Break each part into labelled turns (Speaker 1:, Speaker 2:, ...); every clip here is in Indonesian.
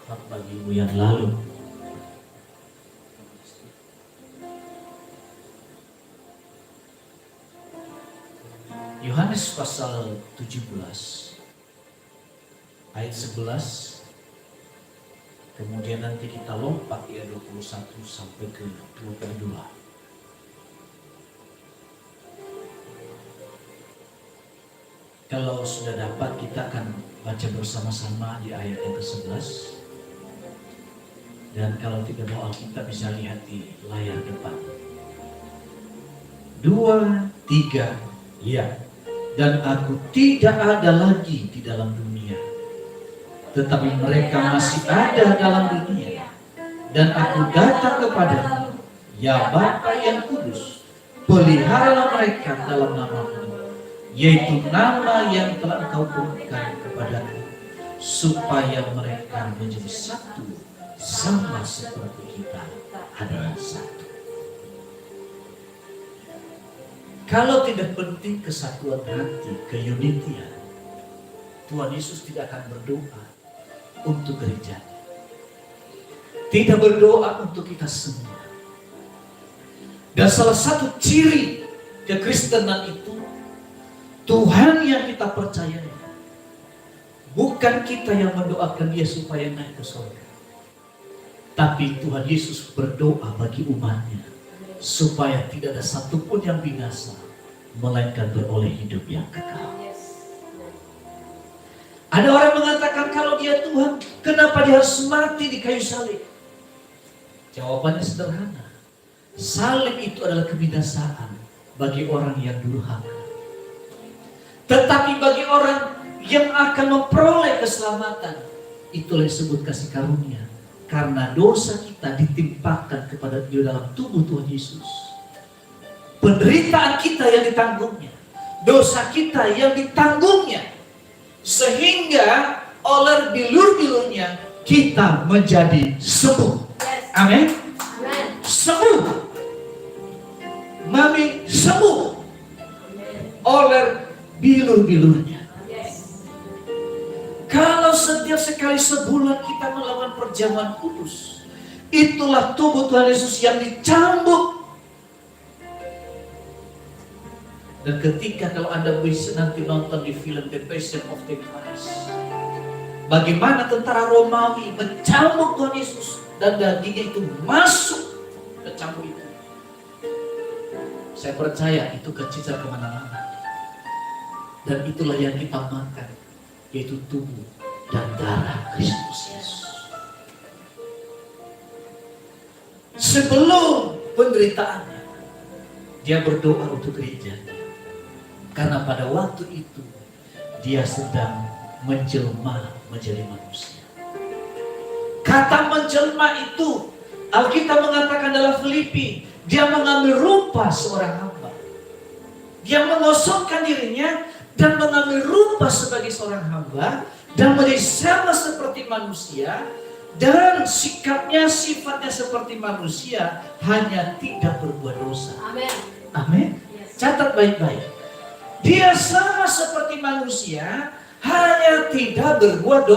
Speaker 1: khotbah minggu yang lalu. Yohanes pasal 17 ayat 11, kemudian nanti kita lompat ya 21 sampai ke 22. Kalau sudah dapat, kita akan baca bersama-sama di ayat yang ke-11. Dan kalau tidak mau Alkitab, bisa lihat di layar depan. 2, 3, ya. Dan aku tidak ada lagi di dalam dunia, tetapi mereka masih ada dalam dunia. Dan aku datang kepadamu, ya Bapa yang kudus, peliharalah mereka dalam nama-Mu, yaitu nama yang telah Engkau berikan kepadaku, supaya mereka menjadi satu, sama seperti kita adalah satu. Kalau tidak penting kesatuan hati, keunitian, Tuhan Yesus tidak akan berdoa untuk gereja, tidak berdoa untuk kita semua. Dan salah satu ciri kekristenan itu, Tuhan yang kita percayai, bukan kita yang mendoakan Dia supaya naik ke surga, tapi Tuhan Yesus berdoa bagi umatnya supaya tidak ada satupun yang binasa, melainkan beroleh hidup yang kekal. Ada orang mengatakan, kalau Dia Tuhan, kenapa Dia harus mati di kayu salib? Jawabannya sederhana. Salib itu adalah kebinasaan bagi orang yang durhaka. Tetapi bagi orang yang akan memperoleh keselamatan, itulah disebut kasih karunia. Karena dosa kita ditimpakan kepada Dia dalam tubuh Tuhan Yesus. Penderitaan kita yang ditanggungnya, dosa kita yang ditanggungnya, sehingga oleh bilur-bilurnya kita menjadi sembuh. Amin. Sembuh. Mami sembuh oleh bilur-bilurnya. Kalau setiap sekali sebulan kita melakukan perjamuan kudus, itulah tubuh Tuhan Yesus yang dicambuk. Dan ketika kalau Anda bisa nanti nonton di film The Passion of the Christ, bagaimana tentara Romawi mencambuk Tuhan Yesus dan dagingnya itu masuk ke cambuk itu. Saya percaya itu kecicar kemana-mana. Dan itulah yang kita makan, yaitu tubuh dan darah Kristus Yesus. Sebelum penderitaannya, Dia berdoa untuk gerejanya. Karena pada waktu itu, Dia sedang menjelma menjadi manusia. Kata menjelma itu, Alkitab mengatakan dalam Filipi, Dia mengambil rupa seorang hamba. Dia mengosongkan dirinya dan mengambil rupa sebagai seorang hamba dan menjadi sama seperti manusia, dan sikapnya, sifatnya seperti manusia, hanya tidak berbuat dosa. Amin. Amin. Catat baik-baik. Dia sama seperti manusia, hanya tidak berbuat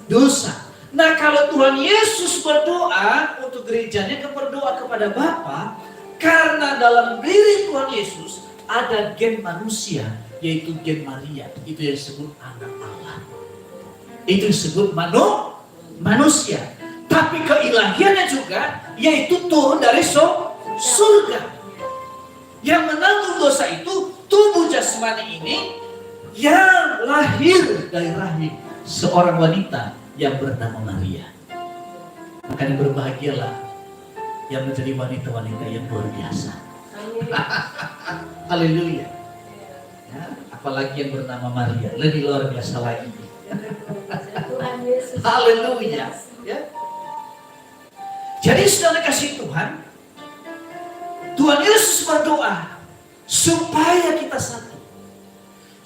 Speaker 1: dosa. Nah, kalau Tuhan Yesus berdoa untuk gerejanya, berdoa kepada Bapa, karena dalam diri Tuhan Yesus ada gen manusia, yaitu gen Maria. Itu yang disebut anak Allah. Itu disebut manusia. Tapi keilahiannya juga, yaitu turun dari surga. Yang menanggung dosa itu tubuh jasmani ini yang lahir dari rahim seorang wanita yang bernama Maria. Makanya berbahagialah yang menjadi wanita-wanita yang luar biasa. Haleluya. Ya, apalagi yang bernama Maria, lebih luar biasa lagi. Haleluya. Ya. Jadi saudara kasih Tuhan, Tuhan Yesus berdoa supaya kita satu,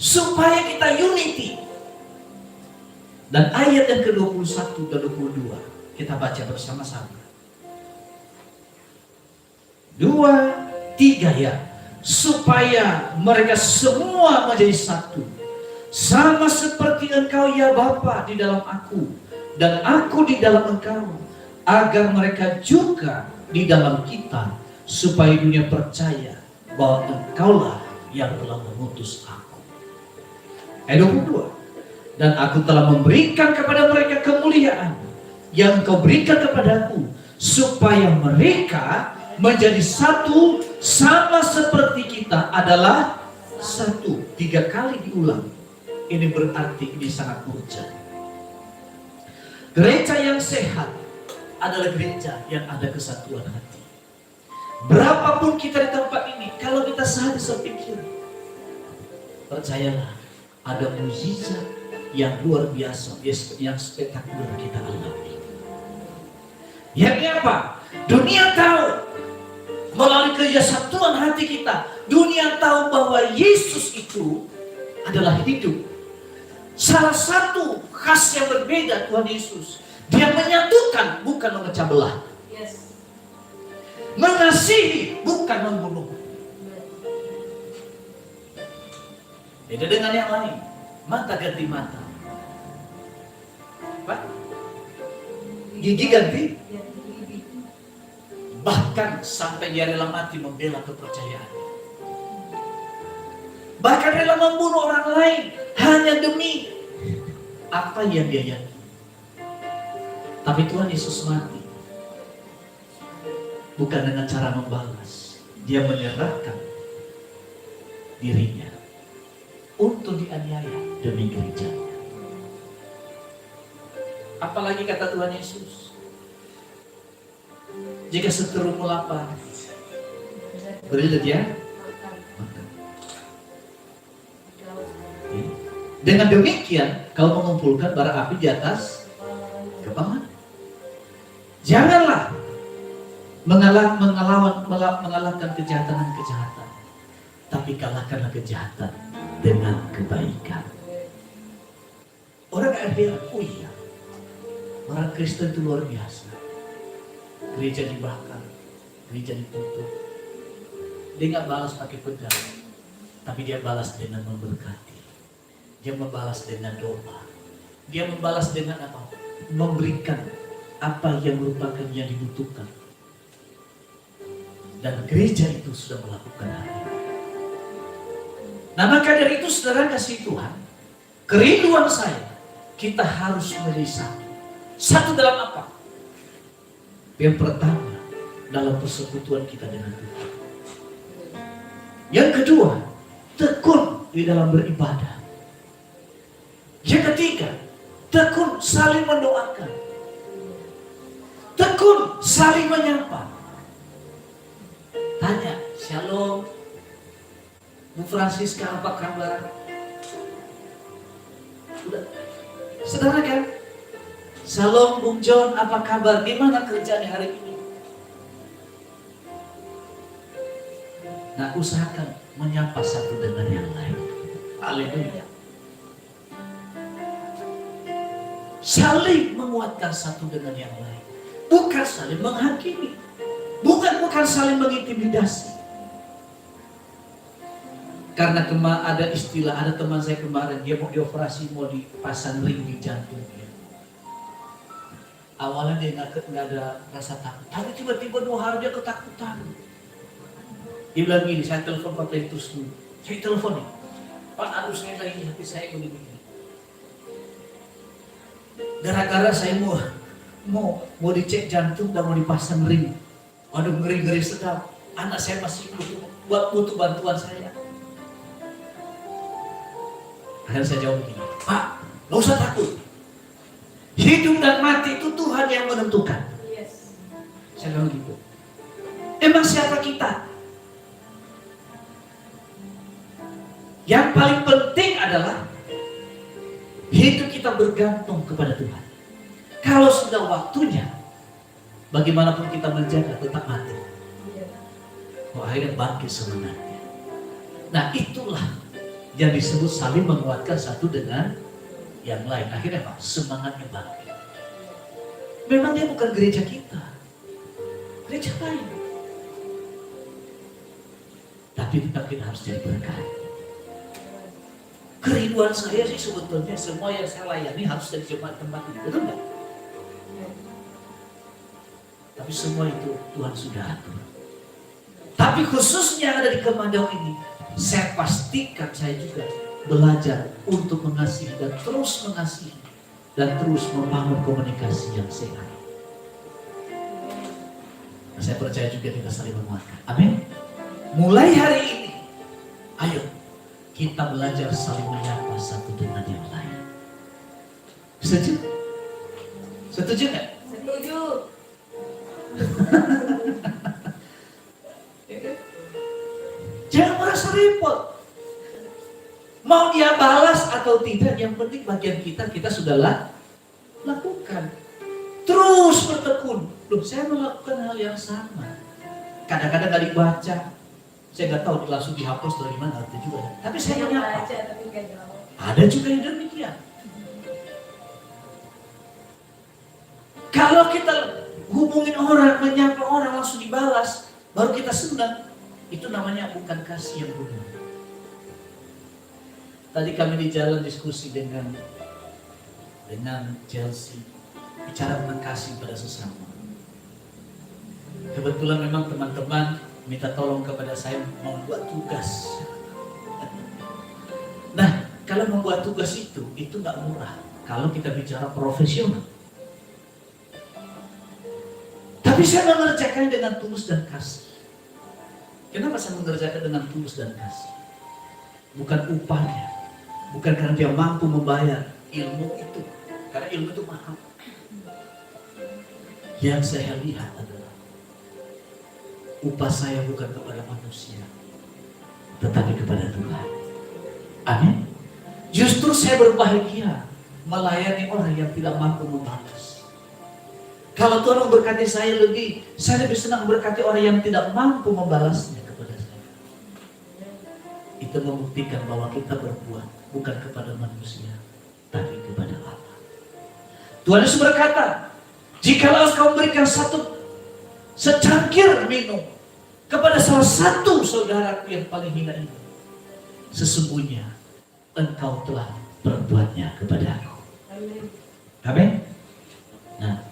Speaker 1: supaya kita unity. Dan ayat yang ke-21 dan 22 kita baca bersama-sama. 2, 3 ya. Supaya mereka semua menjadi satu, sama seperti Engkau ya Bapa di dalam aku dan aku di dalam engkau, agar mereka juga di dalam kita, supaya dunia percaya bahwa engkaulah yang telah mengutus aku. Ayat 22. Dan aku telah memberikan kepada mereka kemuliaan yang kau berikan kepadaku, supaya mereka menjadi satu sama seperti kita adalah satu. 3 kali diulang. Ini berarti ini sangat urgent. Gereja yang sehat adalah gereja yang ada kesatuan hati. Berapapun kita di tempat ini, kalau kita sehati sepikir, percayalah, ada mukjizat yang luar biasa, yang spektakuler kita alami. Yang apa? Dunia tahu, melalui kesatuan hati kita, dunia tahu bahwa Yesus itu adalah hidup. Salah satu khas yang berbeda Tuhan Yesus, Dia menyatukan, bukan memecah belah. Yes. Mengasihi, bukan membunuh. Beda dengan yang lain. Mata ganti mata. Apa? Gigi ganti? Bahkan sampai dia rela mati membela kepercayaan. Bahkan rela membunuh orang lain hanya demi apa yang dia yakini. Tapi Tuhan Yesus mati bukan dengan cara membalas. Dia menyerahkan dirinya untuk dianiaya demi gerejanya. Apalagi kata Tuhan Yesus, jika seterumu lapar, berilah dia makan. Dengan demikian kau mengumpulkan bara api di atas kepala. Janganlah mengalahkan kejahatan dengan kejahatan, tapi kalahkanlah kejahatan dengan kebaikan. Orang akan bilang, oh iya, orang Kristen itu luar biasa. Gereja dibakar, gereja ditutup. Dia nggak balas pakai pedang, tapi dia balas dengan memberkati. Dia membalas dengan doa. Dia membalas dengan apa? Memberikan apa yang merupakan yang dibutuhkan. Dan gereja itu sudah melakukan hal ini. Nah maka dari itu saudara kasih Tuhan, kerinduan saya, kita harus menjadi satu. Satu dalam apa? Yang pertama, dalam persekutuan kita dengan Tuhan. Yang kedua, tekun di dalam beribadah. Yang ketiga, tekun saling mendoakan. Tekun saling menyapa. Tanya, shalom, Bu Francisca apa kabar? Sudah, saudara kan? Shalom Bung John, apa kabar? Gimana kerjaan hari ini? Nah, usahakan menyapa satu dengan yang lain. Haleluya. Saling menguatkan satu dengan yang lain. Bukan saling menghakimi. Bukan saling mengintimidasi. Karena ada istilah, ada teman saya kemarin, dia mau dioperasi, mau dipasang ring di jantungnya. Awalnya dia nggak ada rasa takut, tapi tiba-tiba 2 hari dia ketakutan. Dia bilang gini, saya telepon Pak Petrus dulu. Saya telepon nih, Pak, aduh saya lagi hati saya begini. Gara-gara saya mau dicek jantung dan mau dipasang ring. Aduh ngeri-ngeri sedap. Anak saya masih butuh bantuan saya. Akhirnya saya jawab begini, Pak, gak usah takut. Hidup dan mati itu Tuhan yang menentukan. Yes. Saya bilang gitu. Emang siapa kita? Yang paling penting adalah hidup kita bergantung kepada Tuhan. Kalau sudah waktunya, bagaimanapun kita menjaga tetap mati. Akhirnya bangkit sebenarnya. Nah itulah yang disebut saling menguatkan satu dengan yang lain. Akhirnya Pak, semangatnya bangkit. Memang dia bukan gereja kita, gereja lain. Tapi tetap kita harus jadi berkat. Kerinduan saya sih sebetulnya semua yang saya layani harus jadi tempat ini, betul nggak? Tapi semua itu Tuhan sudah atur. Tapi khususnya ada di Kemandaw ini, saya pastikan saya juga belajar untuk mengasihi dan terus mengasihi dan terus membangun komunikasi yang sehat. Nah, saya percaya juga kita saling menguatkan. Amin. Mulai hari ini, ayo kita belajar saling menyapa satu dengan yang lain. Setuju? Setuju nggak?
Speaker 2: Setuju.
Speaker 1: Jangan merasa repot. Mau dia balas atau tidak, yang penting bagian kita sudah lakukan. Terus bertekun. Loh, saya melakukan hal yang sama. Kadang-kadang gak dibaca. Saya gak tahu langsung dihapus atau gimana, ada juga. Tapi saya menyapa. Ada juga yang demikian. Kalau kita hubungin orang, menyapa orang langsung dibalas, baru kita senang. Itu namanya bukan kasih yang benar. Tadi kami di jalan diskusi dengan Chelsea, bicara tentang kasih pada sesama. Kebetulan memang teman-teman minta tolong kepada saya membuat tugas. Nah, kalau membuat tugas itu nggak murah. Kalau kita bicara profesional. Tapi saya mengerjakan dengan tulus dan kasih. Kenapa saya mengerjakan dengan tulus dan kasih? Bukan upahnya, bukan karena dia mampu membayar ilmu itu, karena ilmu itu mahal. Yang saya lihat adalah upah saya bukan kepada manusia, tetapi kepada Tuhan. Amin. Justru saya berbahagia melayani orang yang tidak mampu membalas. Kalau Tuhan memberkati saya lebih senang memberkati orang yang tidak mampu membalasnya kepada saya. Itu membuktikan bahwa kita berbuat bukan kepada manusia, tapi kepada Allah. Tuhan Yesus berkata, jikalau engkau memberikan satu secangkir minum kepada salah satu saudaraku yang paling hina ini, sesungguhnya engkau telah berbuatnya kepada aku. Amin. Nah,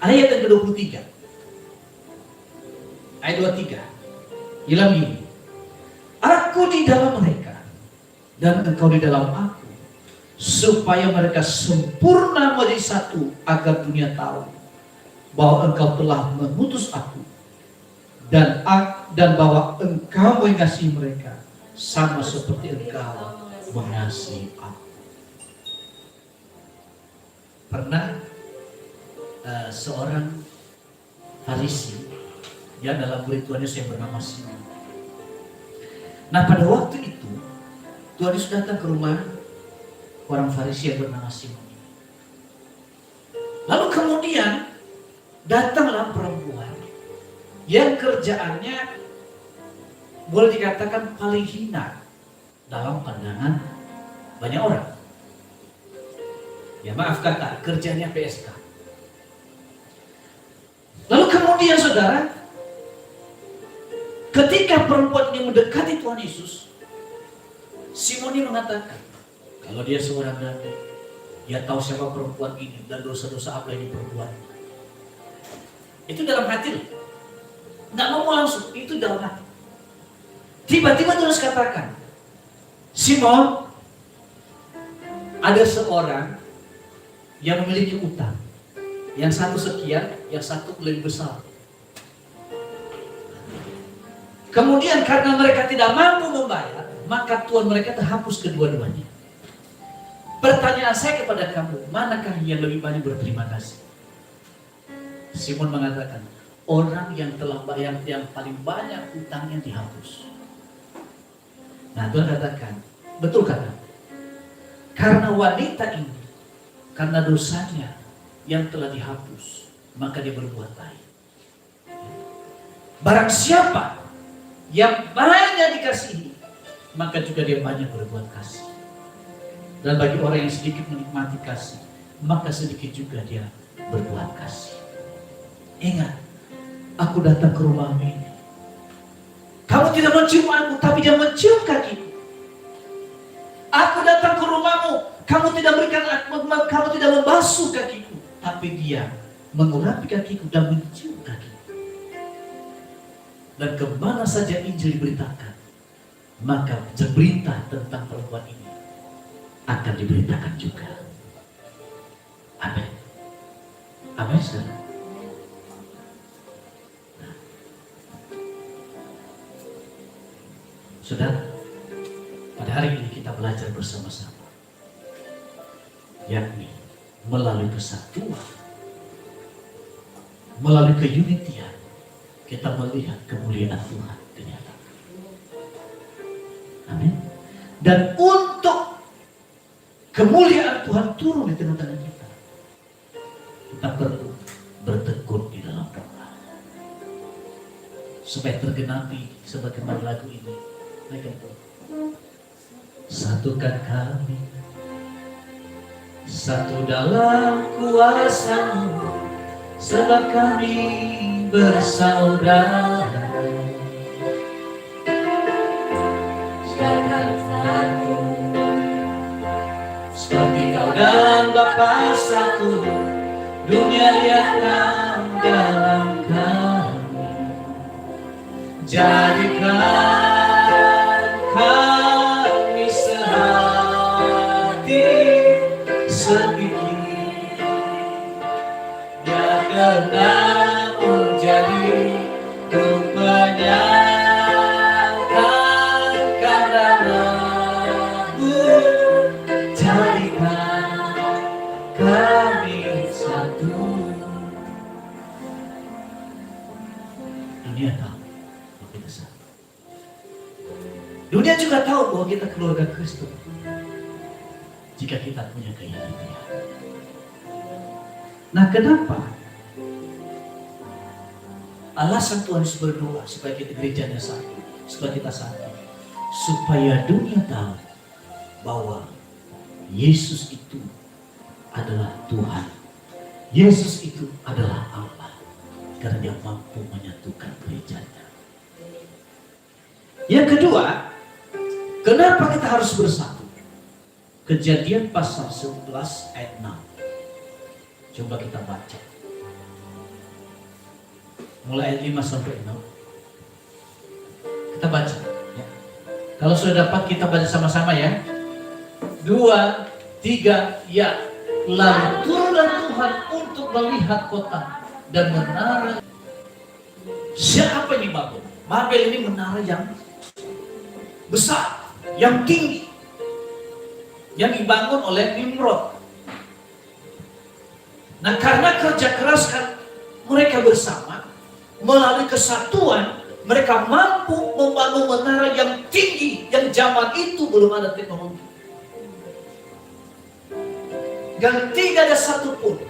Speaker 1: ayat yang ke-23. Ayat 23. Bilang ini, aku di dalam mereka dan engkau di dalam aku, supaya mereka sempurna menjadi satu, agar dunia tahu bahwa engkau telah mengutus aku dan bahwa engkau mengasihi mereka sama seperti engkau mengasihi aku. Pernah seorang Farisi yang dalam murid Tuhan Yesus yang bernama Simon. Nah, pada waktu itu Tuhan Yesus datang ke rumah orang Farisi yang bernama Simon. Lalu kemudian datanglah perempuan yang kerjaannya boleh dikatakan paling hina dalam pandangan banyak orang. Ya maaf kata, kerjanya PSK. Lalu kemudian saudara, ketika perempuan ini mendekati Tuhan Yesus, Simon ini mengatakan, kalau dia seorang nabi, dia tahu siapa perempuan ini dan dosa-dosa apa yang diperbuat. Itu dalam hati loh. Nggak ngomong langsung, itu dalam hati. Tiba-tiba terus katakan, Simon, ada seorang yang memiliki utang. Yang satu sekian, yang satu lebih besar. Kemudian karena mereka tidak mampu membayar, maka Tuhan mereka terhapus kedua-duanya. Pertanyaan saya kepada kamu, manakah yang lebih banyak berterima kasih? Simon mengatakan, orang yang telah bayar yang paling banyak utangnya dihapus. Nah, Tuhan katakan, betul kata, karena wanita ini, karena dosanya yang telah dihapus, maka dia berbuat baik. Barang siapa yang banyak dikasihi, maka juga dia banyak berbuat kasih. Dan bagi orang yang sedikit menikmati kasih, maka sedikit juga dia berbuat kasih. Ingat, aku datang ke rumahmu ini. Kamu tidak mencium aku, tapi dia mencium kakiku. Aku datang ke rumahmu, kamu tidak membasuh kakiku, tapi dia mengurapi kakiku dan mencium kakiku. Dan kemana saja Injil diberitakan, maka berita tentang perempuan ini akan diberitakan juga. Amin. Amin, saudara. Nah, saudara, pada hari ini kita belajar bersama-sama, yakni melalui kesatuan, melalui keunitian, kita melihat kemuliaan Tuhan ternyata. Amin. Dan untuk kemuliaan Tuhan turun di tengah-tengah kita perlu bertekun di dalam doa. Supaya tergenapi sebagaimana lagu ini. Naikkan itu. Satukan kami, satu dalam kuasa-Mu, sebab kami bersaudara. Siapkan satu, seperti Kau dan Bapa satu, dunia lihatlah dalam kami. Jadikan kami sehati, sepikir, biar kehendak-Mu jadi untuk menyatakan kehendak-Mu. Jadikan kami satu. Dunia tahu bahwa kita satu. Dunia juga tahu bahwa kita keluarga Kristus jika kita punya keyakinan. Nah, kenapa alasan Tuhan Yesus berdoa supaya kita gerejanya satu, supaya kita satu, supaya dunia tahu bahwa Yesus itu adalah Tuhan, Yesus itu adalah Allah, karena Dia mampu menyatukan gerejanya. Yang kedua, kenapa kita harus bersatu? Kejadian pasal 11 ayat 6. Coba kita baca. Mulai ayat 5 sampai 6. Kita baca. Ya. Kalau sudah dapat kita baca sama-sama ya. 2, 3, ya. Lalu turunlah Tuhan untuk melihat kota dan menara. Siapa ini Babel? Babel ini menara yang besar, yang tinggi, yang dibangun oleh Nimrod. Nah, karena kerja keras mereka bersama, melalui kesatuan, mereka mampu membangun menara yang tinggi, yang zaman itu belum ada teknologi. Dan tidak ada satupun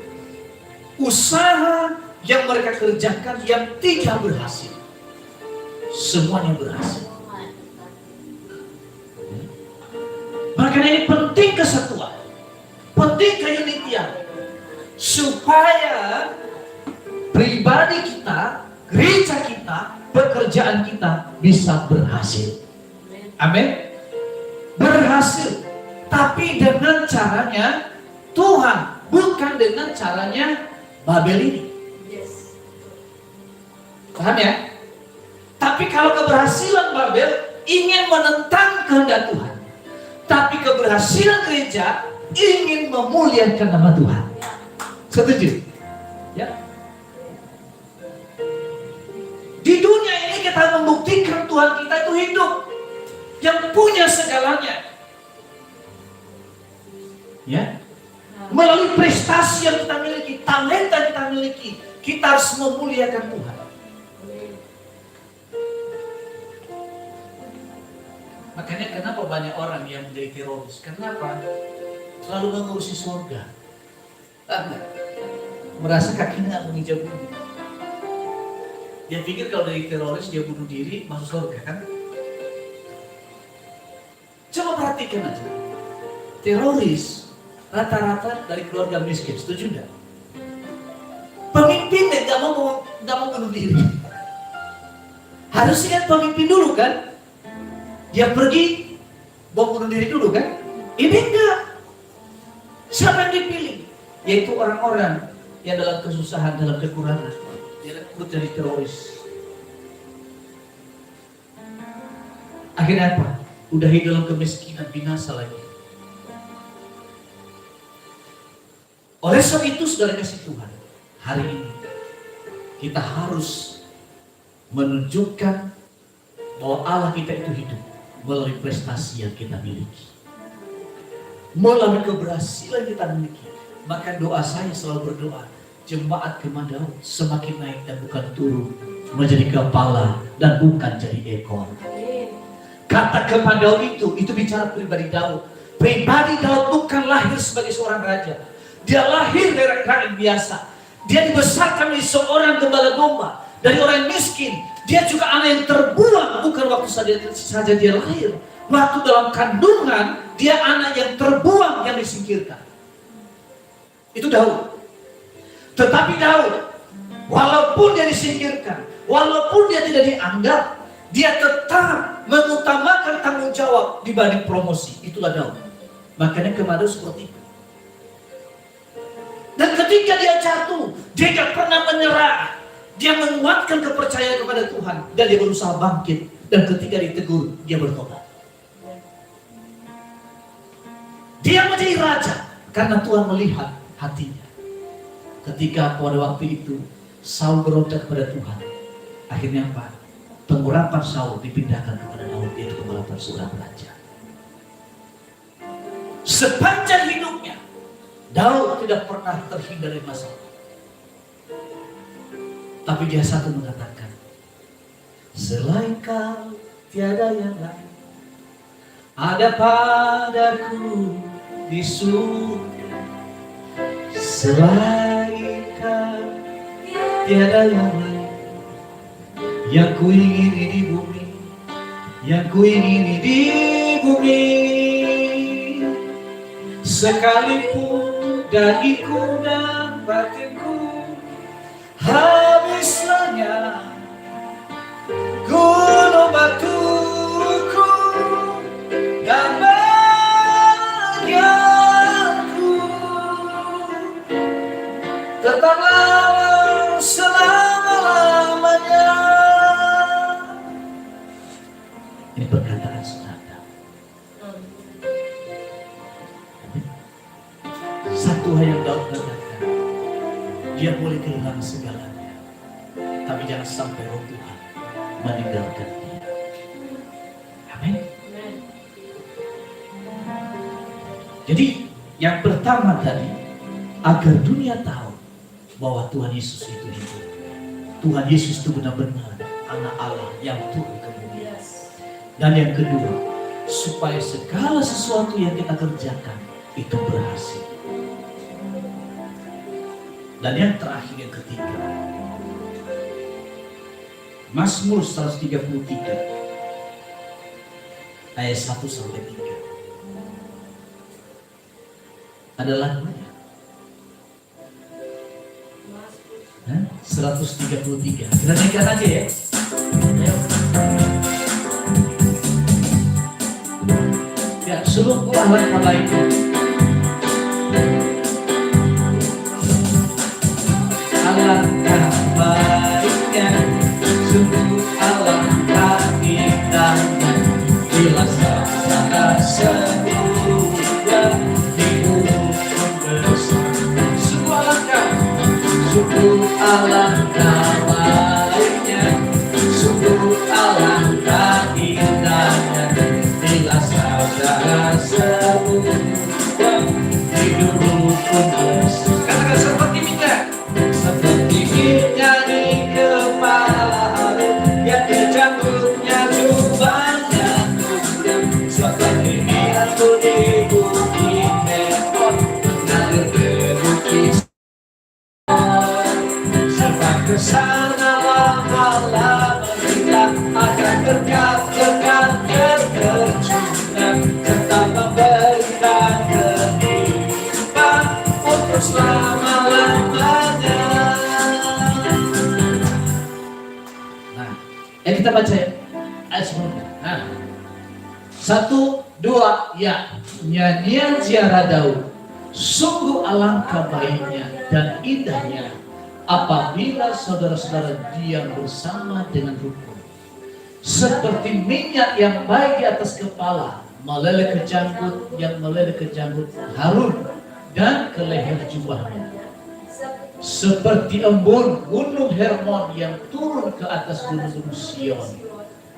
Speaker 1: usaha yang mereka kerjakan yang tidak berhasil. Semuanya berhasil. Makanya ini penting kesatuan, penting keunitian, supaya pribadi kita, gereja kita, pekerjaan kita bisa berhasil. Amin. Berhasil, tapi dengan caranya Tuhan, bukan dengan caranya Babel ini. Paham ya? Tapi kalau keberhasilan Babel ingin menentang kehendak Tuhan, tapi keberhasilan gereja ingin memuliakan nama Tuhan. Setuju? Ya. Di dunia ini kita membuktikan Tuhan kita itu hidup, yang punya segalanya. Ya. Melalui prestasi yang kita miliki, talenta yang kita miliki, kita harus memuliakan Tuhan. Makanya kenapa banyak orang yang menjadi teroris? Kenapa? Selalu mengurusi surga. Merasa kakinya nggak menginjak bumi. Dia pikir kalau dari teroris dia bunuh diri masuk surga kan? Coba perhatikan aja. Teroris rata-rata dari keluarga miskin, setuju nggak? Pemimpin nggak mau bunuh diri. Harusnya kan pemimpin dulu kan? Dia pergi mau bunuh diri dulu kan? Ini enggak. Siapa yang dipilih? Yaitu orang-orang yang dalam kesusahan, dalam kekurangan, dia rekrut jadi teroris. Akhirnya apa? Udah hidup dalam kemiskinan, binasa lagi. Oleh sebab itu, saudara kasih Tuhan, hari ini kita harus menunjukkan bahwa Allah kita itu hidup melalui prestasi yang kita miliki, melalui keberhasilan kita miliki. Maka doa saya selalu berdoa, jemaat Kemah Daud semakin naik dan bukan turun, menjadi kepala dan bukan jadi ekor. Kata Kemah Daud itu bicara pribadi Daud. Pribadi Daud bukan lahir sebagai seorang raja. Dia lahir dari rakyat biasa. Dia dibesarkan dari seorang gembala domba, dari orang miskin. Dia juga anak yang terbuang, bukan waktu saja dia lahir. Waktu dalam kandungan, dia anak yang terbuang, yang disingkirkan. Itu Daud. Tetapi Daud, walaupun dia disingkirkan, walaupun dia tidak dianggap, dia tetap mengutamakan tanggung jawab dibanding promosi. Itulah Daud. Makanya Kemah Daud seperti itu. Dan ketika dia jatuh, dia tidak pernah menyerah. Dia menguatkan kepercayaan kepada Tuhan. Dan dia berusaha bangkit. Dan ketika ditegur, dia bertobat. Dia menjadi raja karena Tuhan melihat hatinya. Ketika pada waktu itu Saul berontak kepada Tuhan, akhirnya apa? Pengurapan Saul dipindahkan kepada Daud, yaitu pengurapan seorang raja. Sepanjang hidupnya Daud tidak pernah terhindar dari masalah. Tapi dia satu mengatakan, selain kau tiada yang lain, ada padaku di surga. Selain kau tiada yang lain, yang ku ingini di bumi, yang ku ingini di bumi. Sekalipun dagingku dan batinku habisnya gunung batuku dan bagianku, tetaplah selama-lamanya. Ini perkataan saudara. Satu hal yang Daud katakan, dia boleh kehilangan segalanya, tapi jangan sampai roh Tuhan meninggalkan dia. Amin. Jadi yang pertama tadi, agar dunia tahu bahwa Tuhan Yesus itu hidup. Tuhan Yesus itu benar-benar anak Allah yang turun ke bumi. Dan yang kedua, supaya segala sesuatu yang kita kerjakan itu berhasil. Dan yang terakhir, yang ketiga, Mazmur 133 ayat 1 sampai 3. Ada lagunya. 133. Kita nyanyikan aja ya. Ya, seluruh Allah itu. Alangkah baiknya, sungguh alangkah indahnya, bila saudara semua hidup bersama. Sungguh alangkah baiknya, sungguh alangkah indahnya, bila saudara semua hidup bersama. Katakan seperti minyak. Seperti minyak di kepala Harun, yang dijanggutnya jubahnya muda. Seperti minyak di bukit Hermon, mengalir ke bukit Sion. Serta kesanalah Allah berfirman, akan kekal terkejutkan, serta memberikan kehidupan untuk selama-lamanya. Kita baca ya ayat sebelumnya. Nah, 1, 2, ya. Nyanyian ziarah Daud. Sungguh alangkah baiknya dan indahnya apabila saudara-saudara diam bersama dengan rukun. Seperti minyak yang baik di atas kepala meleleh ke janggut, yang meleleh ke janggut Harun dan ke leher jubahnya. Seperti embun gunung Hermon yang turun ke atas gunung-gunung Sion.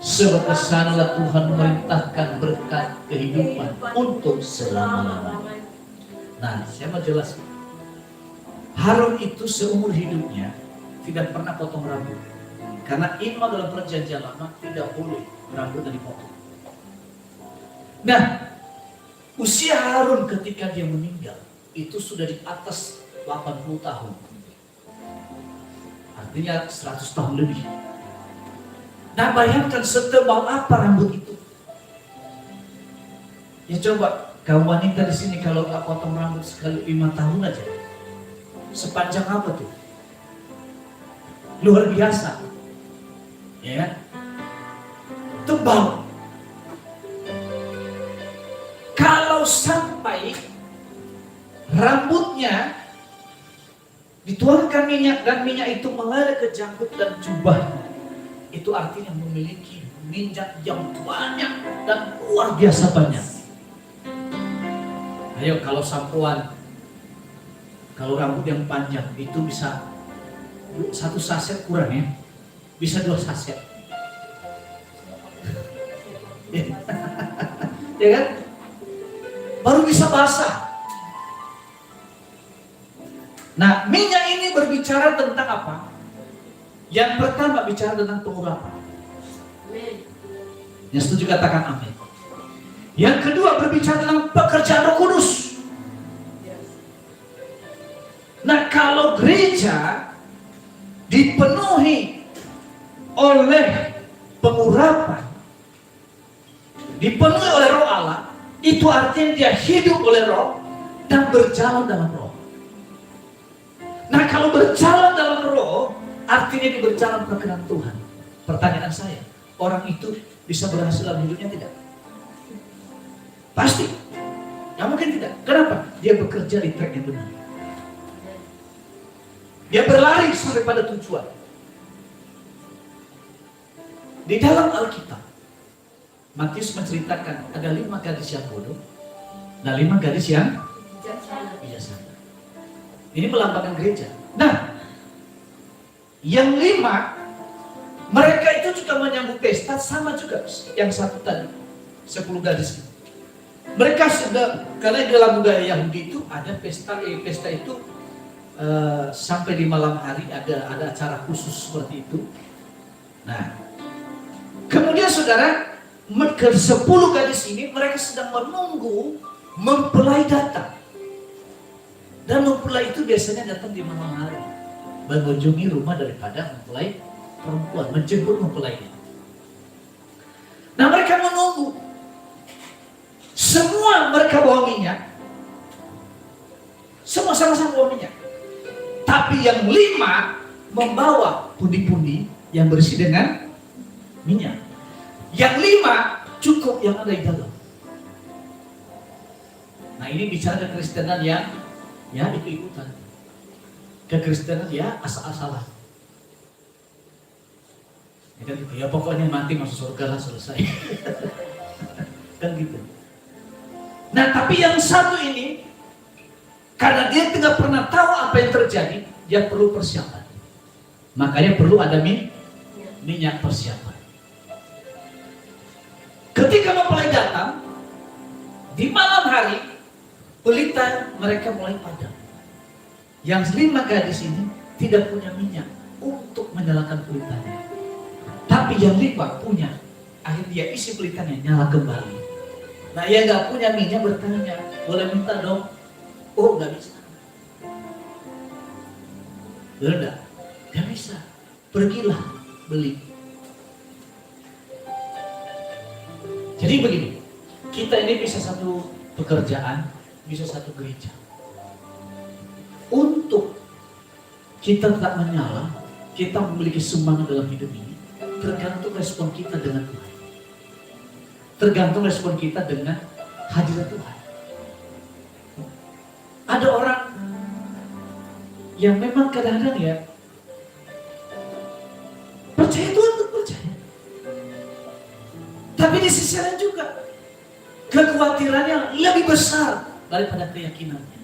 Speaker 1: Sebab kesanalah Tuhan memerintahkan berkat kehidupan untuk selama-lamanya. Nah, saya mau jelaskan. Harun itu seumur hidupnya tidak pernah potong rambut. Karena imam dalam perjanjian lama tidak boleh rambutnya dipotong. Nah, usia Harun ketika dia meninggal itu sudah di atas 80 tahun. Artinya 100 tahun lebih. Nah, bayangkan setebal apa rambut itu. Ya coba, kaum wanita di sini kalau nggak potong rambut sekali 5 tahun aja, sepanjang apa tuh? Luar biasa, ya kan? Tebal. Kalau sampai rambutnya dituangkan minyak dan minyak itu mengalir ke janggut dan jubahnya, itu artinya memiliki minyak yang banyak dan luar biasa banyak. Ayo, kalau sampoan, kalau rambut yang panjang itu bisa 1 saset kurang ya, bisa 2 saset. Ya kan? Baru bisa basah. Nah, minyak ini berbicara tentang apa? Yang pertama bicara tentang pengurapan. Yang setuju katakan amin. Yang kedua berbicara tentang pekerjaan Roh Kudus. Nah, kalau gereja dipenuhi oleh pengurapan, dipenuhi oleh Roh Allah, itu artinya dia hidup oleh Roh dan berjalan dalam Roh. Nah, kalau berjalan dalam Roh, artinya dia berjalan berkenan Tuhan. Pertanyaan saya, orang itu bisa berhasil dalam hidupnya tidak? Pasti. Ya mungkin tidak. Kenapa? Dia bekerja di track yang benar. Dia berlari sampai pada tujuan. Di dalam Alkitab, Matius menceritakan ada 5 gadis yang bodoh dan 5 gadis yang bijaksana. Ini melambangkan gereja. Nah, yang 5, mereka itu juga menyambut pesta sama juga yang satu tadi, 10 gadis. Mereka sudah, karena dalam budaya Yahudi itu ada pesta itu sampai di malam hari ada acara khusus seperti itu. Nah, kemudian saudara, ke 10 gadis ini mereka sedang menunggu mempelai datang. Dan mempelai itu biasanya datang di malam hari, mengunjungi rumah daripada mempelai perempuan, menjemput mempelainya. Nah, mereka menunggu. Semua mereka bawa minyak. Semua sama-sama bawa minyak. Tapi yang 5 membawa pundi-pundi yang berisi dengan minyak. Yang 5 cukup yang ada di dalam. Nah, ini bicara kekristenan yang ya ikut-ikutan. Kekristenan ya asal-asalan. Ya pokoknya mati masuk surga lah, selesai. Kan gitu. Nah, tapi yang satu ini, karena dia tidak pernah tahu apa yang terjadi, dia perlu persiapan. Makanya perlu ada minyak persiapan. Ketika mempelai datang, di malam hari, pelita mereka mulai padam. Yang 5 gadis ini tidak punya minyak untuk menyalakan pelitanya. Tapi yang 5 punya. Akhirnya dia isi pelitanya, nyala kembali. Nah, yang gak punya minyak bertanya, boleh minta dong? Oh, gak bisa. Benar? Gak bisa. Pergilah beli. Jadi begini, kita ini bisa satu pekerjaan, bisa satu gereja. Untuk kita tetap menyala, kita memiliki semangat dalam hidup ini, tergantung respon kita dengan Tuhan. Tergantung respon kita dengan hadirat Tuhan. ada orang yang memang kadang-kadang ya percaya Tuhan untuk percaya. Tapi di sisi lain juga kekhawatirannya lebih besar daripada keyakinannya.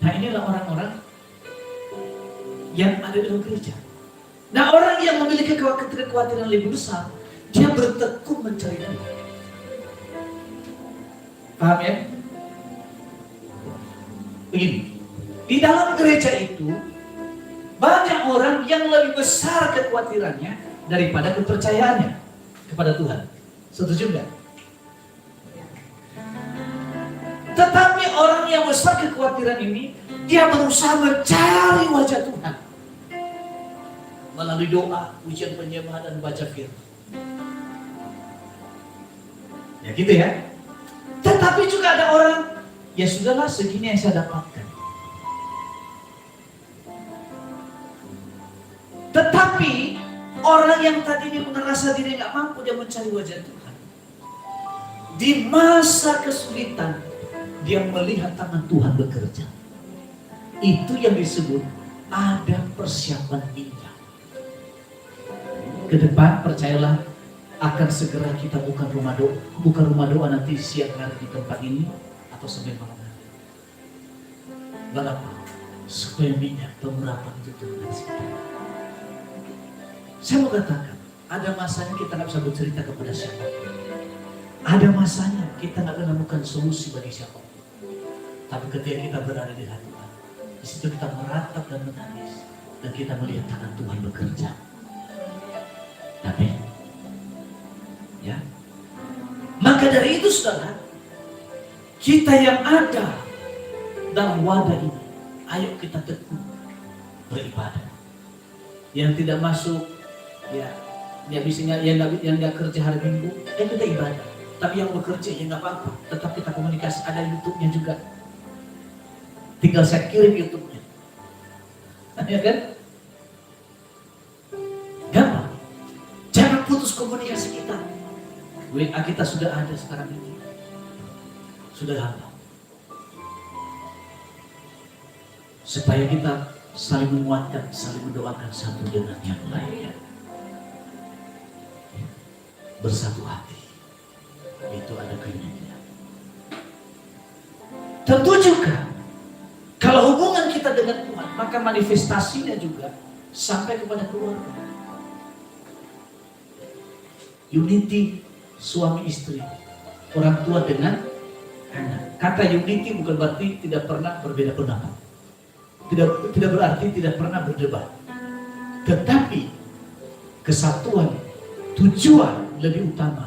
Speaker 1: Nah, inilah orang-orang yang ada dalam gereja. Nah, orang yang memiliki kekhawatiran lebih besar, dia bertekun mencari Tuhan. Paham ya? Begini, di dalam gereja itu banyak orang yang lebih besar kekhawatirannya daripada kepercayaannya kepada Tuhan. Setuju enggak? Tetapi orang yang besar kekhawatiran ini, dia berusaha mencari wajah Tuhan melalui doa, ujian penyembahan, dan baca firman. Ya gitu ya. Tetapi juga ada orang, ya sudahlah, segini yang saya dapatkan. Tetapi orang yang tadi ini merasa diri nggak mampu, dia mencari wajah Tuhan. Di masa kesulitan, dia melihat tangan Tuhan bekerja. Itu yang disebut ada persiapan indah. Ke depan, percayalah, akan segera kita bukan rumah doa nanti siang hari di tempat ini atau sampai malam hari. Kenapa? Supaya minyak pemurapan itu turun. Saya mau katakan, ada masanya kita nggak bisa bercerita kepada siapapun. Ada masanya kita nggak menemukan solusi bagi siapapun. Tapi ketika kita berada di hadapan, di situ kita meratap dan menangis, dan kita melihat tangan Tuhan bekerja. Amin. Ya. Maka dari itu, saudara, kita yang ada dalam wadah ini, ayo kita tekun beribadah. Yang tidak masuk, ya biasanya yang nggak kerja hari Minggu, ya kita ibadah. Tapi yang bekerja ya nggak apa-apa, tetap kita komunikasi. Ada YouTube-nya juga, tinggal saya kirim YouTube-nya, ya kan? Gampang. Jangan putus komunikasi kita. WA kita sudah ada sekarang ini, sudah gampang. Supaya kita saling menguatkan, saling mendoakan satu dengan yang lainnya. Bersatu hati, itu ada keunikan. Tentu juga, kalau hubungan kita dengan Tuhan, maka manifestasinya juga sampai kepada keluarga. Unity suami istri, orang tua dengan anak. Kata unity bukan berarti tidak pernah berbeda pendapat. Tidak berarti tidak pernah berdebat. Tetapi kesatuan, tujuan lebih utama.